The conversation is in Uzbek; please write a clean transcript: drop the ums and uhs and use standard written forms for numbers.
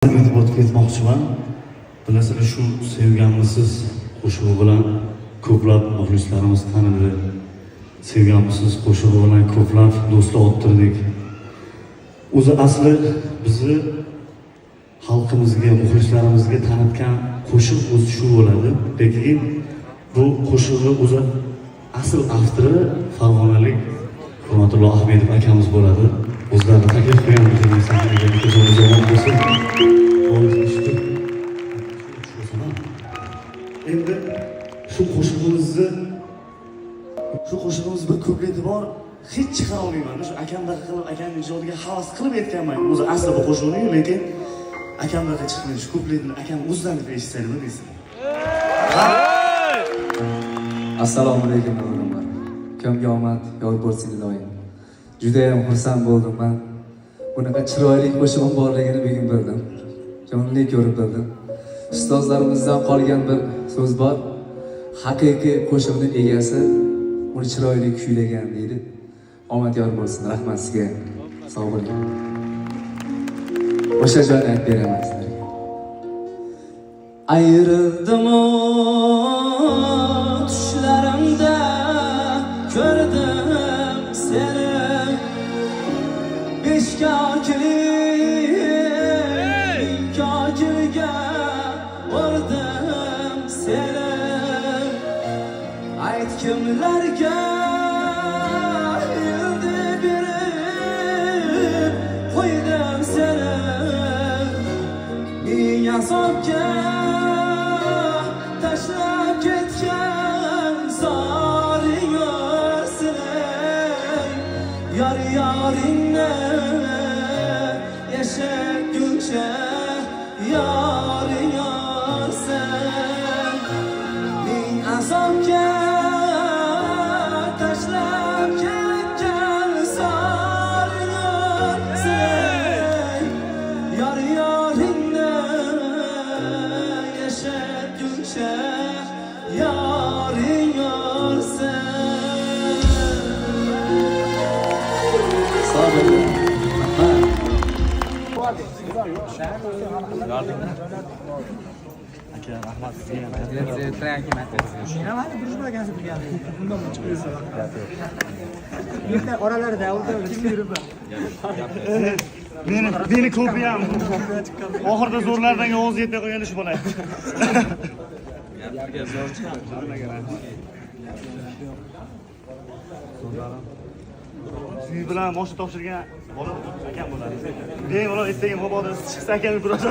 E'tibor etmoqchiman. Bilasizlar, shu sevganmisiz qo'shig'i bilan ko'plab muxlislarimiz tanidi. Sevganmisiz qo'shig'i bilan ko'plab do'stlar orttirdik. O'zi asli bizni xalqimizga, muxlislarimizga tanitgan qo'shiq o'zi shu bo'ladi. Lekin bu qo'shig'i o'zi asl avtori farg'onalik Hurmatullo Ahmedov akamiz bo'ladi. O'zlarini taklif qilgan bizning sahnaga ko'zimiz omon bo'lsin. Endi shu qo'shig'imizni bir kupleti bor, hech chiqara olmayman. Shu akamdaqa qilib, akamning ijodiga havas qilib aytganman. O'zi asli bu qo'shiqning, lekin akamdaqa chiqmaydi. Shu kupletni akam o'zidan deb eshitsaydimi deysiz. Assalomu alaykum o'g'limlar. Ko'mga omad yor bo'lsin iloyim. Juda ham xursand bo'ldim men. Bunaqa chiroyli qo'shig'im borligini bugun bildim. Jonli ko'rib bildim. Ustozlarimizdan qolgan bir so'z bor. Haqiqiy qo'shiqning egasi uni chiroyli kuylagan deydi. Omad yor bo'lsin. Rahmat sizga. Sog' bo'ling. O'sha joyni aytib beraman sizlarga. Ayrildim tushlarimda ko'rdim seni. Kakilga vurdim seni. Ayt kimlarga yildi berib qo'ydim seni. Ming azobga tashlab ketgan zoring o'rsin. Yoringni yashaguncha yoring o'rsin. Ming azobga tashlab ketgan zoring o'rsin. Yoringni yashaguncha yoring o'rsin. Sağ olun. Aka, rahmat sizga. Mana durishma ekansiz bilgan. Bundan chiqmaysiz. Bitta oralarida o'tirib yuribman. Meni ko'pi ham oxirida zo'rlardan ovoz yetmay qolgan ish bo'ladi. Siz bilan moshina topshirgan bola akam bo'ladi. Bemalol ertaga mabodo chiqsa akam biroz